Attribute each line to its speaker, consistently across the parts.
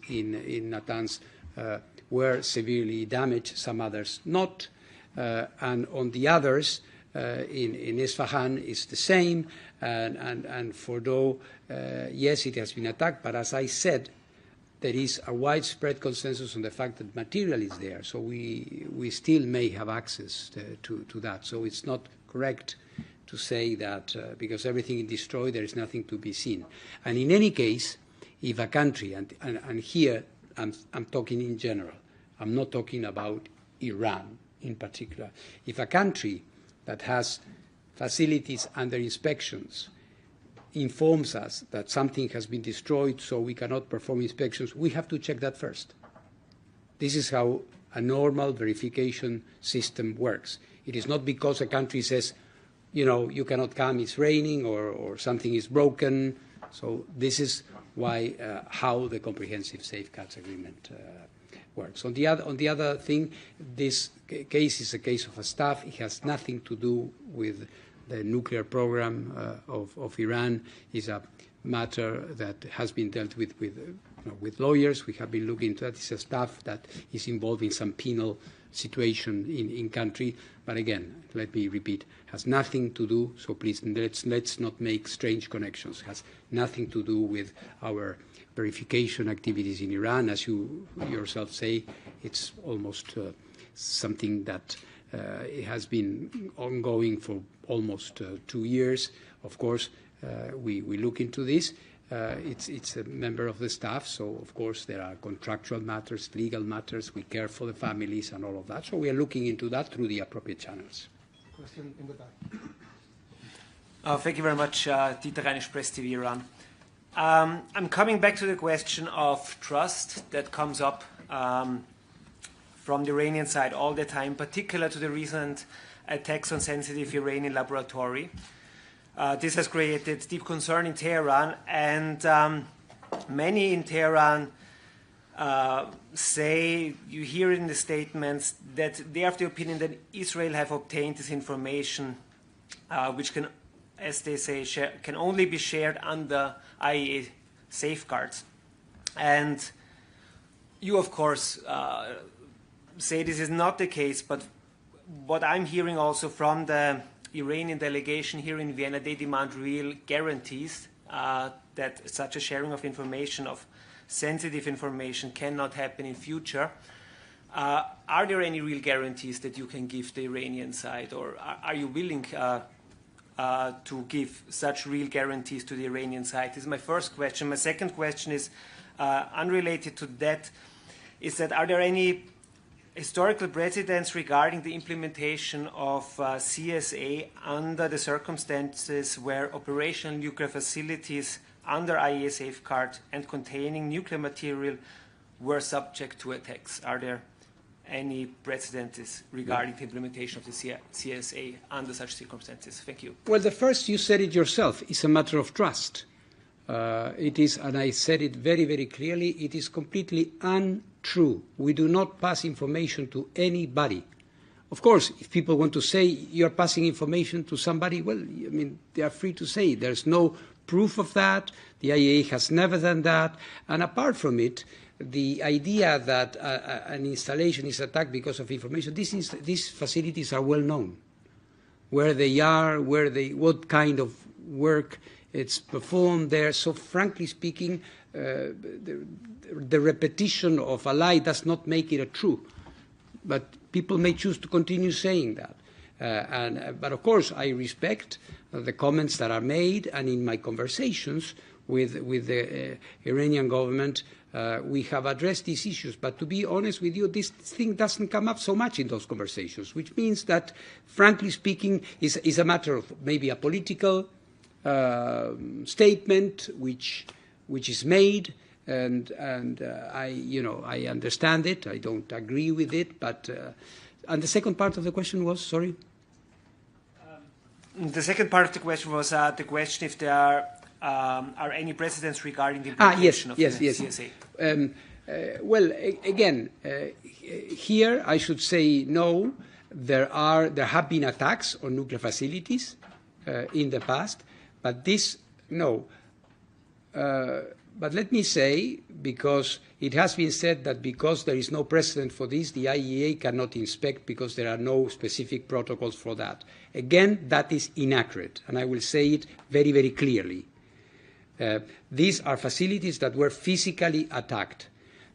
Speaker 1: in Natanz were severely damaged, some others not. And on the others, in Isfahan, it's the same. And Fordo, yes, it has been attacked, but as I said, there is a widespread consensus on the fact that material is there. So we still may have access to that. So it's not correct to say that because everything is destroyed, there is nothing to be seen. And in any case, if a country, and here I'm talking in general, I'm not talking about Iran in particular. If a country that has facilities under inspections informs us that something has been destroyed so we cannot perform inspections, we have to check that first. This is how a normal verification system works. It is not because a country says, you know, you cannot come, it's raining, or something is broken. So this is why, how the Comprehensive Safeguards Agreement works. On the other thing, this case is a case of a staff. It has nothing to do with the nuclear program of Iran. It's a matter that has been dealt with lawyers. We have been looking into that. It's a staff that is involved in some penal situation in country. But again, let me repeat, has nothing to do, so please let's not make strange connections. Has nothing to do with our verification activities in Iran. As you yourself say, it's almost something that it has been ongoing for almost 2 years. Of course, we look into this. It's a member of the staff, so of course there are contractual matters, legal matters. We care for the families and all of that. So we are looking into that through the appropriate channels.
Speaker 2: Question in the back.
Speaker 3: Thank you very much, Dieter Reinisch, Press TV Iran. I'm coming back to the question of trust that comes up from the Iranian side all the time, particularly to the recent attacks on sensitive Iranian laboratory. This has created deep concern in Tehran, and many in Tehran say, you hear it in the statements, that they have the opinion that Israel have obtained this information, which can, as they say, can only be shared under IAEA safeguards. And you, of course, say this is not the case, but what I'm hearing also from the Iranian delegation here in Vienna, they demand real guarantees that such a sharing of information, of sensitive information, cannot happen in future. Are there any real guarantees that you can give the Iranian side, or are you willing to give such real guarantees to the Iranian side? This is my first question. My second question is unrelated to that, is that are there any historical precedents regarding the implementation of CSA under the circumstances where operational nuclear facilities under IAEA safeguard and containing nuclear material were subject to attacks? Are there any precedents regarding the implementation of the CSA under such circumstances? Thank you.
Speaker 1: Well, the first, you said it yourself, is a matter of trust. It is, and I said it very, very clearly, it is completely untrue. We do not pass information to anybody. Of course, if people want to say you're passing information to somebody, well, I mean, they are free to say. There's no proof of that. The IAEA has never done that. And apart from it, the idea that an installation is attacked because of information, these facilities are well known. Where they are, what kind of work it's performed there. So frankly speaking, the repetition of a lie does not make it a true. But people may choose to continue saying that. But of course, I respect the comments that are made, and in my conversations with the Iranian government, we have addressed these issues. But to be honest with you, this thing doesn't come up so much in those conversations, which means that, frankly speaking, is a matter of maybe a political statement which is made, and I understand it. I don't agree with it, but and the second part of the question was, sorry.
Speaker 3: The second part of the question was the question if there are any precedents regarding the implementation of the CSA.
Speaker 1: Well, again, here I should say no. There have been attacks on nuclear facilities in the past, but this no. But let me say, because it has been said that because there is no precedent for this, the IAEA cannot inspect because there are no specific protocols for that. Again, that is inaccurate, and I will say it very, very clearly. These are facilities that were physically attacked.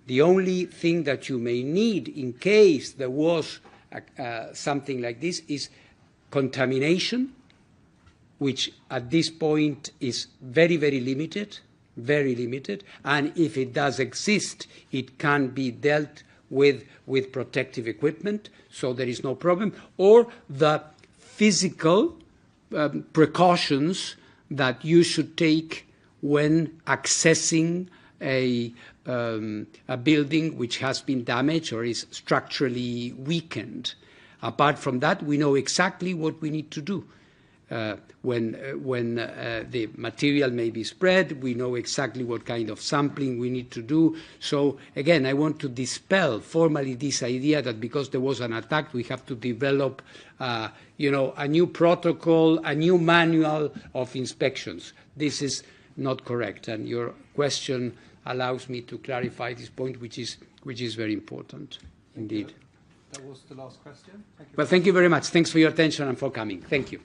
Speaker 1: The only thing that you may need in case there was something like this is contamination, which at this point is very, very limited, and if it does exist, it can be dealt with protective equipment, so there is no problem, or the physical precautions that you should take when accessing a building which has been damaged or is structurally weakened. Apart from that, we know exactly what we need to do. When the material may be spread, we know exactly what kind of sampling we need to do. So again, I want to dispel formally this idea that because there was an attack, we have to develop a new protocol, a new manual of inspections. This is not correct, and your question allows me to clarify this point, which is very important indeed.
Speaker 2: That was the last question. Thank you.
Speaker 1: Well, thank you very much. Thanks for your attention and for coming. Thank you.